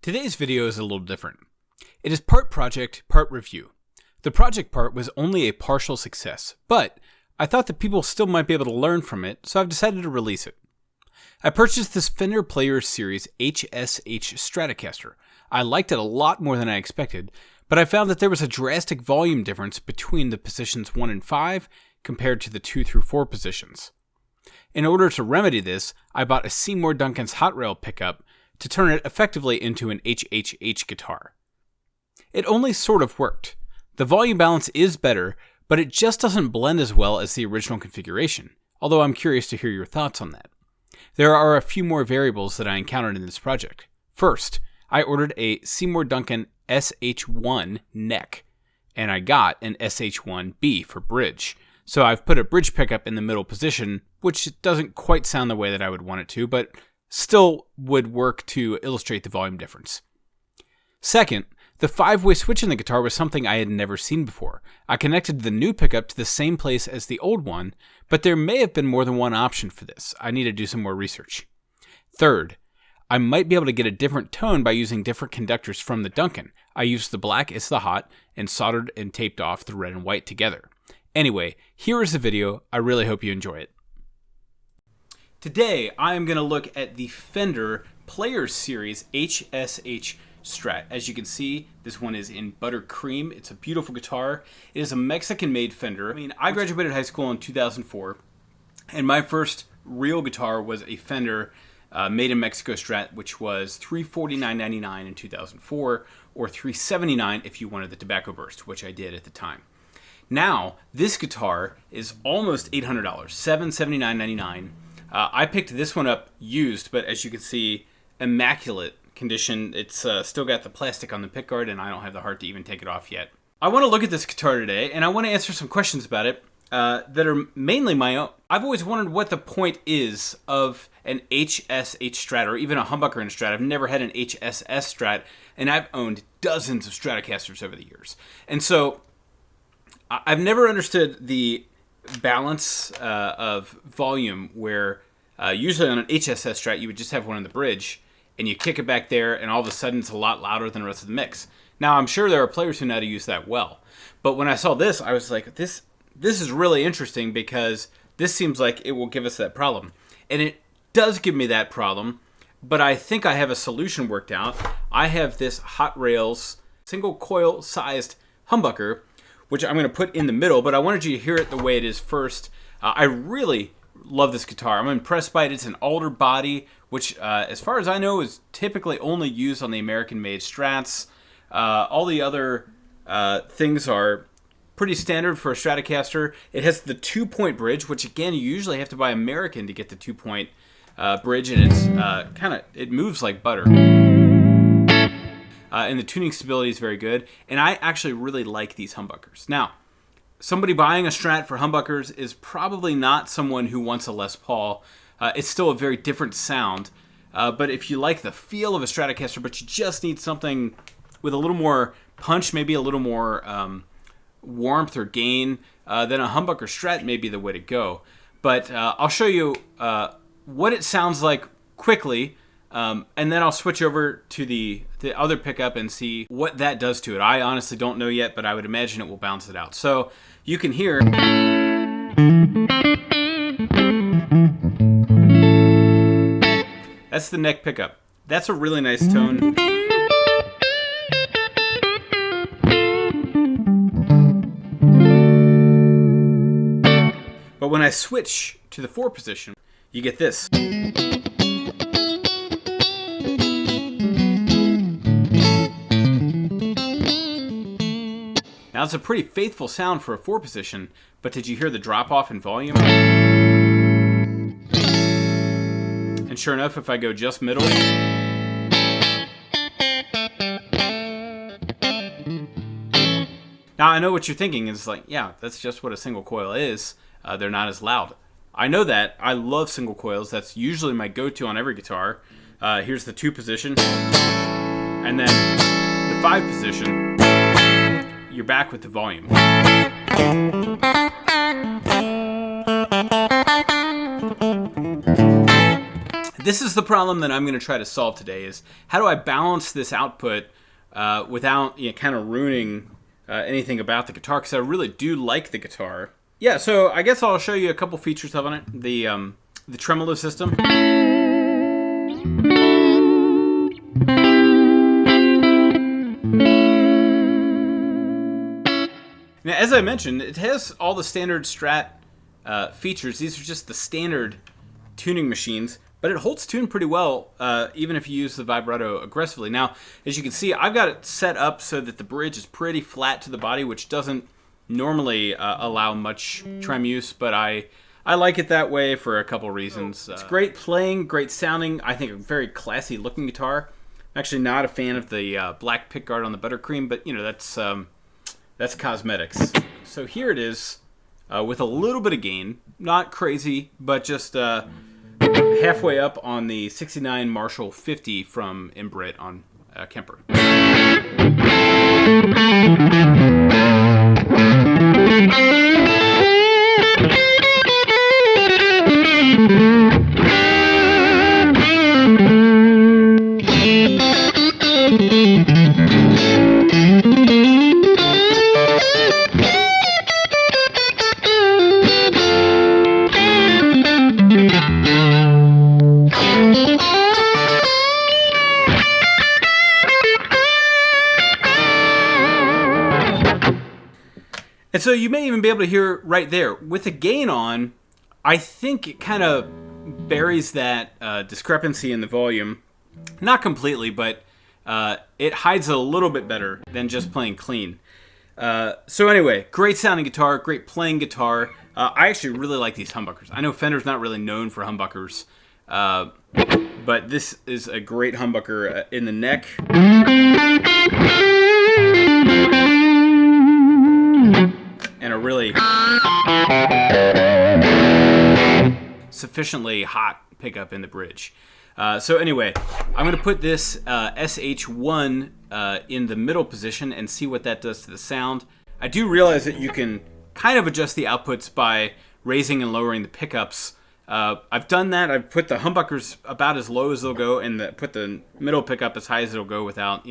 Today's video is a little different. It is part project, part review. The project part was only a partial success, but I thought that people still might be able to learn from it, so I've decided to release it. I purchased this Fender Players Series HSH Stratocaster. I liked it a lot more than I expected, but I found that there was a drastic volume difference between the positions 1 and 5 compared to the 2 through 4 positions. In order to remedy this, I bought a Seymour Duncan's Hot Rail pickup to turn it effectively into an HHH guitar. It only sort of worked. The volume balance is better, but it just doesn't blend as well as the original configuration, although I'm curious to hear your thoughts on that. There are a few more variables that I encountered in this project. First, I ordered a Seymour Duncan SH1 neck, and I got an SH1B for bridge. So I've put a bridge pickup in the middle position, which doesn't quite sound the way that I would want it to, but still would work to illustrate the volume difference. Second, the 5-way switch in the guitar was something I had never seen before. I connected the new pickup to the same place as the old one, but there may have been more than one option for this. I need to do some more research. Third, I might be able to get a different tone by using different conductors from the Duncan. I used the black as the hot and soldered and taped off the red and white together. Anyway, here is the video. I really hope you enjoy it. Today, I am going to look at the Fender Players Series HSH Strat. As you can see, this one is in buttercream. It's a beautiful guitar. It is a Mexican-made Fender. I graduated high school in 2004, and my first real guitar was a Fender made in Mexico Strat, which was $349.99 in 2004, or $379 if you wanted the tobacco burst, which I did at the time. Now, this guitar is almost $800, $779.99. I picked this one up used, but as you can see, immaculate condition. It's still got the plastic on the pickguard, and I don't have the heart to even take it off yet. I want to look at this guitar today, and I want to answer some questions about it that are mainly my own. I've always wondered what the point is of an HSH Strat, or even a humbucker in a Strat. I've never had an HSS Strat, and I've owned dozens of Stratocasters over the years. And so I've never understood the balance of volume where usually on an HSS Strat you would just have one on the bridge and you kick it back there and all of a sudden it's a lot louder than the rest of the mix. Now I'm sure there are players who know how to use that well, but when I saw this I was like, this is really interesting because this seems like it will give us that problem. And it does give me that problem, but I think I have a solution worked out. I have this Hot Rails single coil sized humbucker, which I'm going to put in the middle, but I wanted you to hear it the way it is first. I really love this guitar. I'm impressed by it. It's an alder body, which, as far as I know, is typically only used on the American-made Strats. All the other things are pretty standard for a Stratocaster. It has the 2-point bridge, which, again, you usually have to buy American to get the 2-point bridge, and it's it moves like butter. And the tuning stability is very good. And I actually really like these humbuckers. Now, somebody buying a Strat for humbuckers is probably not someone who wants a Les Paul. It's still a very different sound. But if you like the feel of a Stratocaster, but you just need something with a little more punch, maybe a little more warmth or gain, then a humbucker Strat may be the way to go. But I'll show you what it sounds like quickly. And then I'll switch over to the other pickup and see what that does to it. I honestly don't know yet, but I would imagine it will balance it out. So you can hear. That's the neck pickup. That's a really nice tone. But when I switch to the 4 position, you get this. Now, it's a pretty faithful sound for a 4 position, but did you hear the drop-off in volume? And sure enough, if I go just middle, now I know what you're thinking is like, yeah, that's just what a single coil is. They're not as loud. I know that. I love single coils. That's usually my go-to on every guitar. Here's the 2 position, and then the 5 position. You're back with the volume. This is the problem that I'm going to try to solve today, is how do I balance this output without kind of ruining anything about the guitar, because I really do like the guitar. Yeah, so I guess I'll show you a couple features of it. The tremolo system. Now, as I mentioned, it has all the standard Strat features. These are just the standard tuning machines, but it holds tune pretty well, even if you use the vibrato aggressively. Now, as you can see, I've got it set up so that the bridge is pretty flat to the body, which doesn't normally allow much trem use, but I like it that way for a couple reasons. It's great playing, great sounding. I think a very classy looking guitar. I'm actually not a fan of the black pickguard on the buttercream, but that's cosmetics. So here it is with a little bit of gain. Not crazy, but just halfway up on the 69 Marshall 50 from Imbrit on Kemper. And so you may even be able to hear right there. With the gain on, I think it kind of buries that discrepancy in the volume. Not completely, but it hides it a little bit better than just playing clean. So anyway, great sounding guitar, great playing guitar. I actually really like these humbuckers. I know Fender's not really known for humbuckers, but this is a great humbucker in the neck. And a really sufficiently hot pickup in the bridge. So anyway, I'm going to put this SH1 in the middle position and see what that does to the sound. I do realize that you can kind of adjust the outputs by raising and lowering the pickups. I've done that. I've put the humbuckers about as low as they'll go and put the middle pickup as high as it'll go without,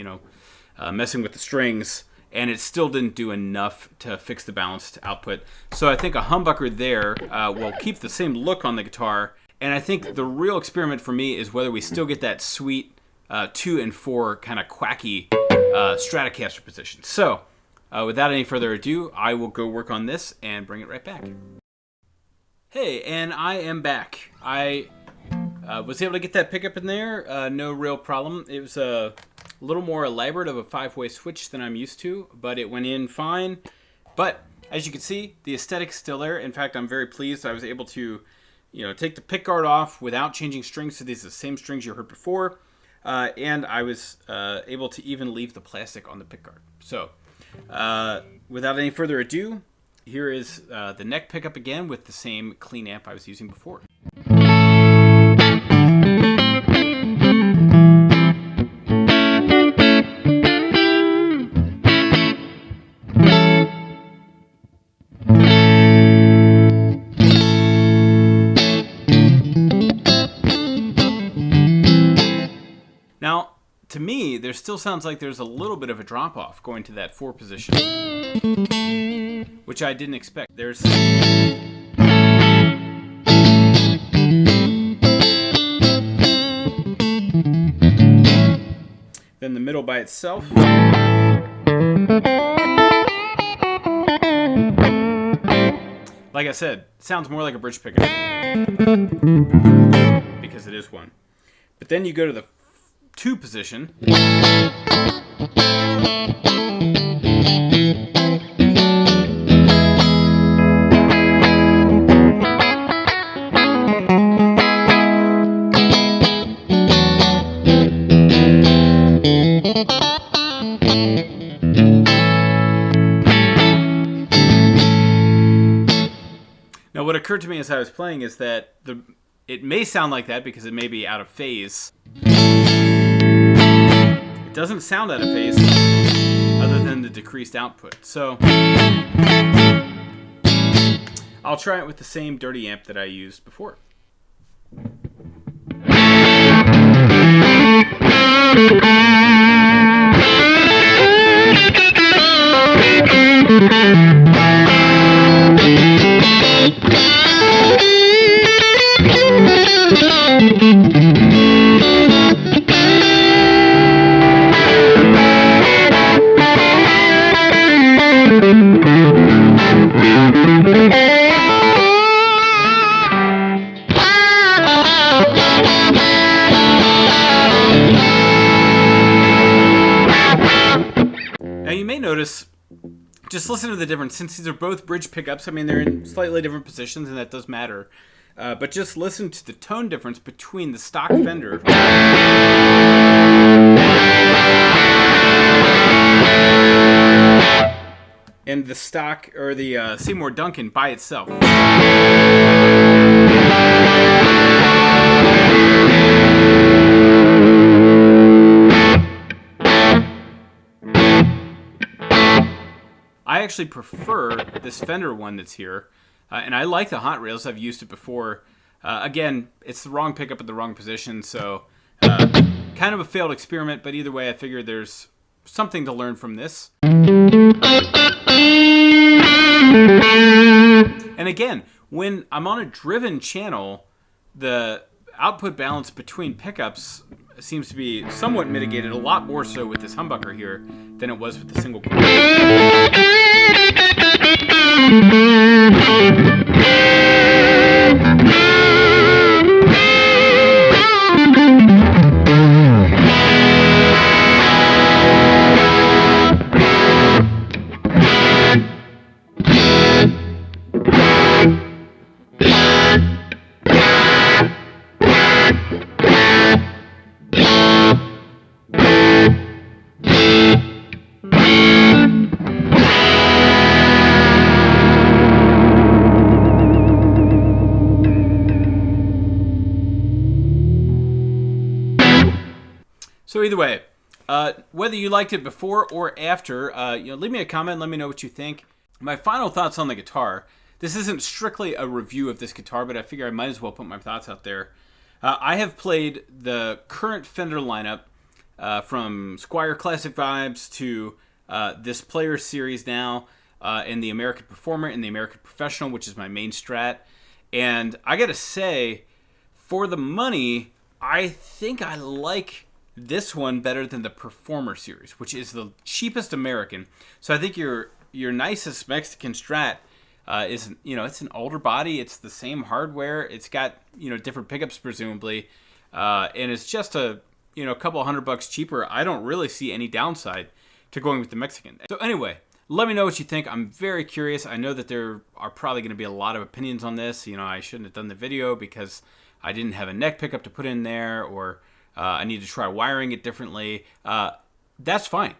messing with the strings. And it still didn't do enough to fix the balanced output. So I think a humbucker there will keep the same look on the guitar. And I think the real experiment for me is whether we still get that sweet 2 and 4 kind of quacky stratocaster position. So without any further ado, I will go work on this and bring it right back. Hey, and I am back. I was able to get that pickup in there, no real problem. It was a little more elaborate of a 5-way switch than I'm used to, but it went in fine. But as you can see, the aesthetic's still there. In fact, I'm very pleased I was able to, take the pickguard off without changing strings. So these are the same strings you heard before, and I was able to even leave the plastic on the pickguard. So, without any further ado, here is the neck pickup again with the same clean amp I was using before. Now, to me, there still sounds like there's a little bit of a drop-off going to that 4 position, which I didn't expect. There's... Then the middle by itself. Like I said, it sounds more like a bridge pickup, because it is one. But then you go to the 2 position. Now, what occurred to me as I was playing is that it may sound like that because it may be out of phase. It doesn't sound out of phase other than the decreased output. So I'll try it with the same dirty amp that I used before. Now you may notice, just listen to the difference, since these are both bridge pickups, I mean they're in slightly different positions and that does matter, but just listen to the tone difference between the stock Fender and the stock, or the Seymour Duncan by itself. I actually prefer this Fender one that's here, and I like the Hot Rails. I've used it before. Again, it's the wrong pickup at the wrong position, so kind of a failed experiment, but either way, I figured there's something to learn from this. And again, when I'm on a driven channel, the output balance between pickups seems to be somewhat mitigated, a lot more so with this humbucker here than it was with the single coil. So either way, whether you liked it before or after, leave me a comment. Let me know what you think. My final thoughts on the guitar. This isn't strictly a review of this guitar, but I figure I might as well put my thoughts out there. I have played the current Fender lineup from Squier Classic Vibes to this Players Series now, and the American Performer and the American Professional, which is my main Strat. And I gotta say, for the money, I think I like this one better than the Performer series, which is the cheapest American. So I think your nicest Mexican Strat is, it's an older body, it's the same hardware, it's got, different pickups presumably, and it's just a couple $100 cheaper. I don't really see any downside to going with the Mexican. So anyway, let me know what you think. I'm very curious. I know that there are probably going to be a lot of opinions on this. I shouldn't have done the video because I didn't have a neck pickup to put in there, or I need to try wiring it differently. That's fine.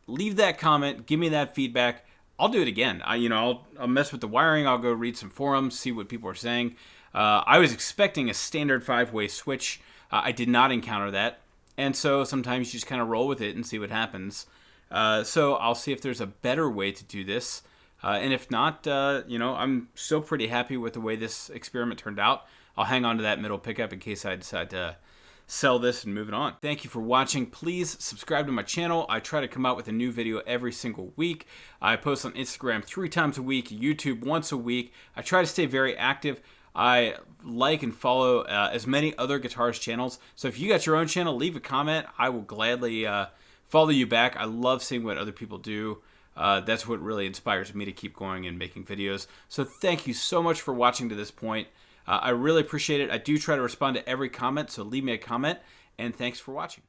Leave that comment. Give me that feedback. I'll do it again. I'll mess with the wiring. I'll go read some forums, see what people are saying. I was expecting a standard 5-way switch. I did not encounter that. And so sometimes you just kind of roll with it and see what happens. So I'll see if there's a better way to do this. And if not, I'm still pretty happy with the way this experiment turned out. I'll hang on to that middle pickup in case I decide to sell this and move it on. Thank you for watching. Please subscribe to my channel. I try to come out with a new video every single week. I post on Instagram 3 times a week, YouTube once a week. I try to stay very active. I like and follow as many other guitarist channels. So if you got your own channel, leave a comment. I will gladly follow you back. I love seeing what other people do. That's what really inspires me to keep going and making videos. So thank you so much for watching to this point. I really appreciate it. I do try to respond to every comment, so leave me a comment, and thanks for watching.